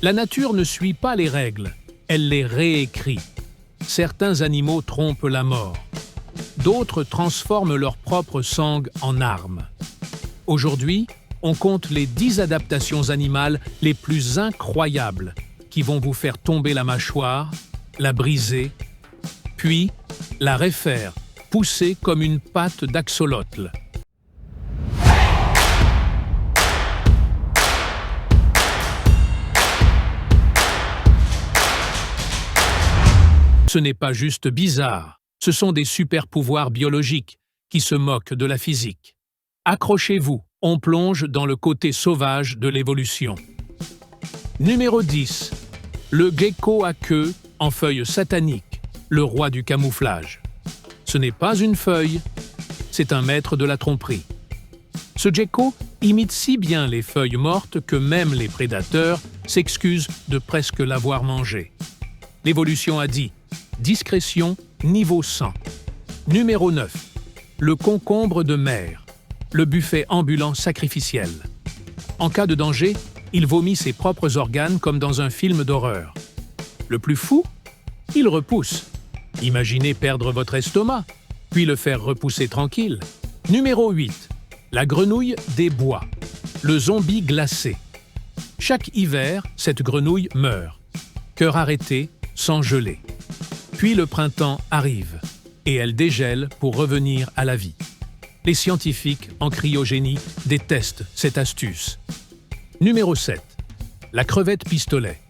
La nature ne suit pas les règles, elle les réécrit. Certains animaux trompent la mort. D'autres transforment leur propre sang en arme. Aujourd'hui, on compte les 10 adaptations animales les plus incroyables qui vont vous faire tomber la mâchoire, la briser, puis la refaire pousser comme une patte d'axolotl. Ce n'est pas juste bizarre, ce sont des super-pouvoirs biologiques qui se moquent de la physique. Accrochez-vous, on plonge dans le côté sauvage de l'évolution. Numéro 10. Le gecko à queue en feuille satanique, le roi du camouflage. Ce n'est pas une feuille, c'est un maître de la tromperie. Ce gecko imite si bien les feuilles mortes que même les prédateurs s'excusent de presque l'avoir mangé. L'évolution a dit « discrétion niveau 100 ». Numéro 9. Le concombre de mer, le buffet ambulant sacrificiel. En cas de danger, il vomit ses propres organes comme dans un film d'horreur. Le plus fou, il repousse. Imaginez perdre votre estomac, puis le faire repousser tranquille. Numéro 8. La grenouille des bois, le zombie glacé. Chaque hiver, cette grenouille meurt, cœur arrêté, sans geler. Puis le printemps arrive, et elle dégèle pour revenir à la vie. Les scientifiques en cryogénie détestent cette astuce. Numéro 7. La crevette pistolet,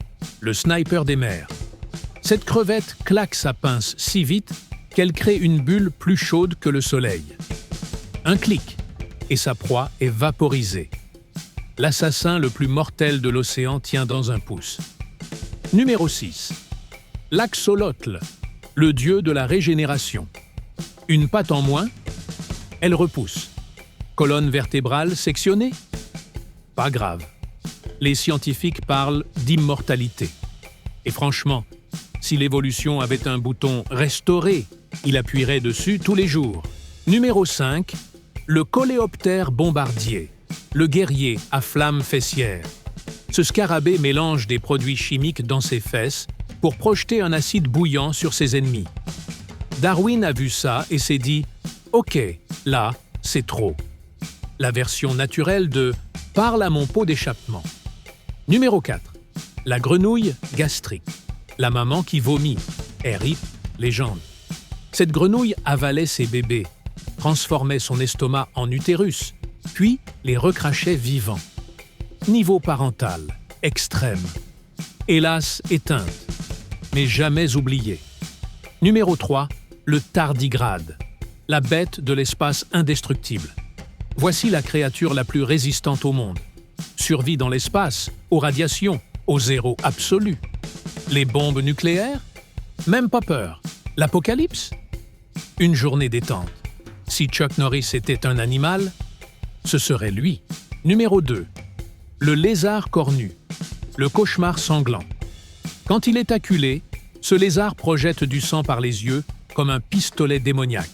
le sniper des mers. Cette crevette claque sa pince si vite qu'elle crée une bulle plus chaude que le soleil. Un clic, et sa proie est vaporisée. L'assassin le plus mortel de l'océan tient dans un pouce. Numéro 6. L'axolotl, le dieu de la régénération. Une patte en moins, elle repousse. Colonne vertébrale sectionnée? Pas grave. Les scientifiques parlent d'immortalité. Et franchement, si l'évolution avait un bouton « Restaurer », il appuierait dessus tous les jours. Numéro 5. Le coléoptère bombardier, le guerrier à flamme fessière. Ce scarabée mélange des produits chimiques dans ses fesses pour projeter un acide bouillant sur ses ennemis. Darwin a vu ça et s'est dit « Ok, là, c'est trop ». La version naturelle de « Parle à mon pot d'échappement ». Numéro 4. La grenouille gastrique, la maman qui vomit. RIP, légende. Cette grenouille avalait ses bébés, transformait son estomac en utérus, puis les recrachait vivants. Niveau parental, extrême. Hélas, éteinte, mais jamais oubliée. Numéro 3. Le tardigrade, la bête de l'espace indestructible. Voici la créature la plus résistante au monde. Survie dans l'espace, aux radiations, au zéro absolu. Les bombes nucléaires? Même pas peur. L'apocalypse? Une journée détente. Si Chuck Norris était un animal, ce serait lui. Numéro 2. Le lézard cornu, le cauchemar sanglant. Quand il est acculé, ce lézard projette du sang par les yeux comme un pistolet démoniaque.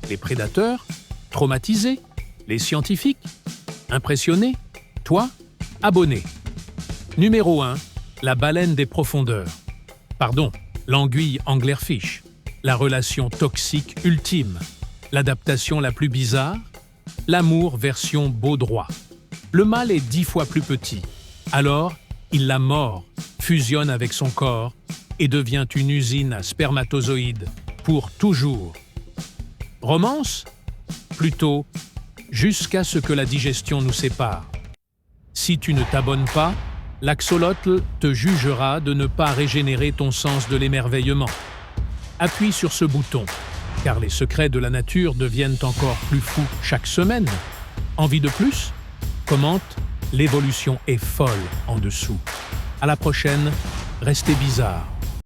Les prédateurs? Traumatisés? Les scientifiques? Impressionnés? Toi? Abonné. Numéro 1. La baleine des profondeurs. Pardon, l'anguille anglerfish. La relation toxique ultime. L'adaptation la plus bizarre? L'amour version Baudroie. Le mâle est 10 fois plus petit. Alors, il la mord, fusionne avec son corps et devient une usine à spermatozoïdes pour toujours. Romance? Plutôt, jusqu'à ce que la digestion nous sépare. Si tu ne t'abonnes pas, l'axolotl te jugera de ne pas régénérer ton sens de l'émerveillement. Appuie sur ce bouton, car les secrets de la nature deviennent encore plus fous chaque semaine. Envie de plus? Commente, l'évolution est folle en dessous. À la prochaine, restez bizarres.